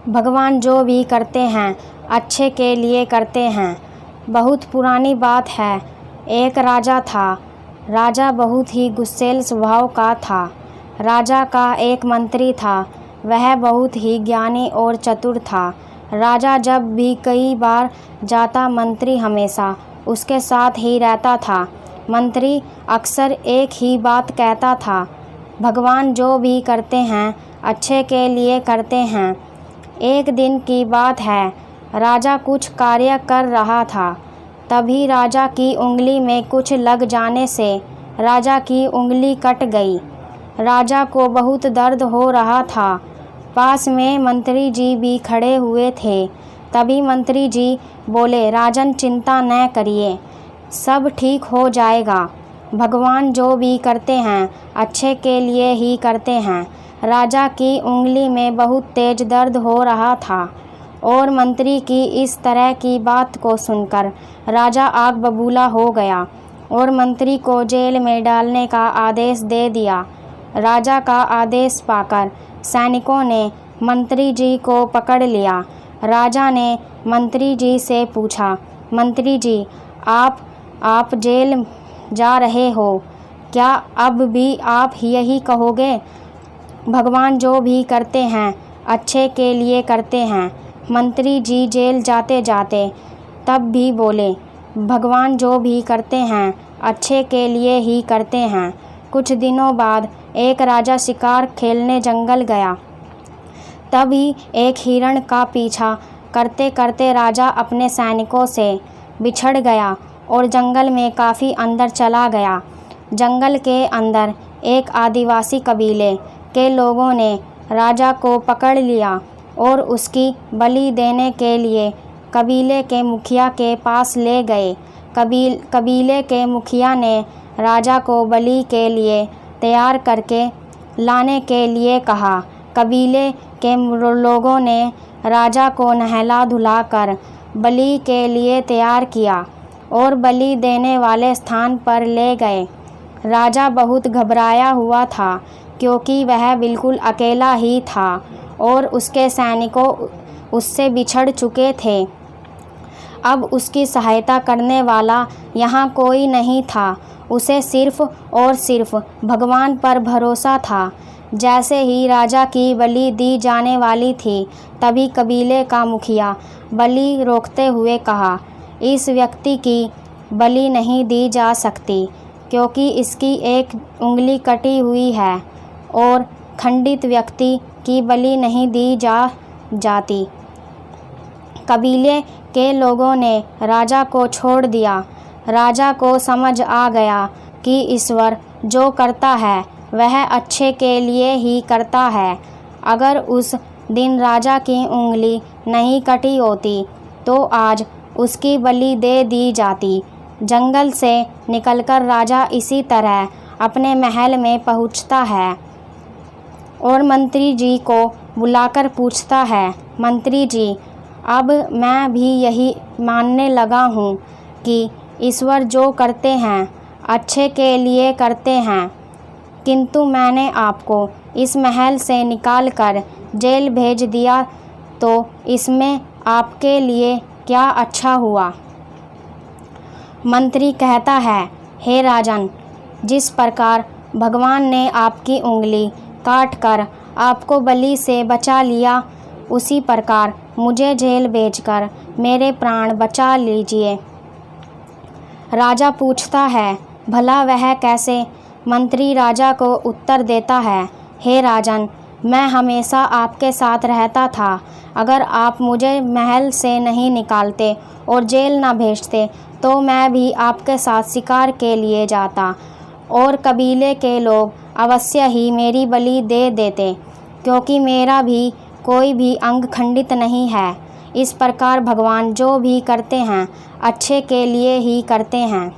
भगवान जो भी करते हैं अच्छे के लिए करते हैं। बहुत पुरानी बात है। एक राजा था। राजा बहुत ही गुस्सैल स्वभाव का था। राजा का एक मंत्री था। वह बहुत ही ज्ञानी और चतुर था। राजा जब भी कई बार जाता, मंत्री हमेशा उसके साथ ही रहता था। मंत्री अक्सर एक ही बात कहता था, भगवान जो भी करते हैं अच्छे के लिए करते हैं। एक दिन की बात है, राजा कुछ कार्य कर रहा था। तभी राजा की उंगली में कुछ लग जाने से राजा की उंगली कट गई। राजा को बहुत दर्द हो रहा था। पास में मंत्री जी भी खड़े हुए थे। तभी मंत्री जी बोले, राजन चिंता न करिए, सब ठीक हो जाएगा। भगवान जो भी करते हैं अच्छे के लिए ही करते हैं। राजा की उंगली में बहुत तेज दर्द हो रहा था और मंत्री की इस तरह की बात को सुनकर राजा आग बबूला हो गया और मंत्री को जेल में डालने का आदेश दे दिया। राजा का आदेश पाकर सैनिकों ने मंत्री जी को पकड़ लिया। राजा ने मंत्री जी से पूछा, मंत्री जी आप जेल जा रहे हो, क्या अब भी आप यही कहोगे, भगवान जो भी करते हैं अच्छे के लिए करते हैं। मंत्री जी जेल जाते जाते तब भी बोले, भगवान जो भी करते हैं अच्छे के लिए ही करते हैं। कुछ दिनों बाद एक राजा शिकार खेलने जंगल गया। तभी एक हिरण का पीछा करते करते राजा अपने सैनिकों से बिछड़ गया और जंगल में काफ़ी अंदर चला गया। जंगल के अंदर एक आदिवासी कबीले के लोगों ने राजा को पकड़ लिया और उसकी बलि देने के लिए कबीले के मुखिया के पास ले गए। कबीले के मुखिया ने राजा को बलि के लिए तैयार करके लाने के लिए कहा। कबीले के लोगों ने राजा को नहला धुलाकर बलि के लिए तैयार किया और बलि देने वाले स्थान पर ले गए। राजा बहुत घबराया हुआ था क्योंकि वह बिल्कुल अकेला ही था और उसके सैनिकों उससे बिछड़ चुके थे। अब उसकी सहायता करने वाला यहाँ कोई नहीं था। उसे सिर्फ और सिर्फ भगवान पर भरोसा था। जैसे ही राजा की बलि दी जाने वाली थी, तभी कबीले का मुखिया बलि रोकते हुए कहा, इस व्यक्ति की बलि नहीं दी जा सकती क्योंकि इसकी एक उंगली कटी हुई है और खंडित व्यक्ति की बलि नहीं दी जाती। कबीले के लोगों ने राजा को छोड़ दिया। राजा को समझ आ गया कि ईश्वर जो करता है वह अच्छे के लिए ही करता है। अगर उस दिन राजा की उंगली नहीं कटी होती तो आज उसकी बलि दे दी जाती। जंगल से निकलकर राजा इसी तरह अपने महल में पहुंचता है और मंत्री जी को बुलाकर पूछता है, मंत्री जी, अब मैं भी यही मानने लगा हूँ कि ईश्वर जो करते हैं अच्छे के लिए करते हैं, किंतु मैंने आपको इस महल से निकालकर जेल भेज दिया तो इसमें आपके लिए क्या अच्छा हुआ। मंत्री कहता है, हे राजन, जिस प्रकार भगवान ने आपकी उंगली काट कर आपको बलि से बचा लिया, उसी प्रकार मुझे जेल भेजकर मेरे प्राण बचा लीजिए। राजा पूछता है, भला वह कैसे। मंत्री राजा को उत्तर देता है, हे राजन, मैं हमेशा आपके साथ रहता था। अगर आप मुझे महल से नहीं निकालते और जेल न भेजते तो मैं भी आपके साथ शिकार के लिए जाता और कबीले के लोग अवश्य ही मेरी बलि दे देते क्योंकि मेरा भी कोई भी अंग खंडित नहीं है। इस प्रकार भगवान जो भी करते हैं अच्छे के लिए ही करते हैं।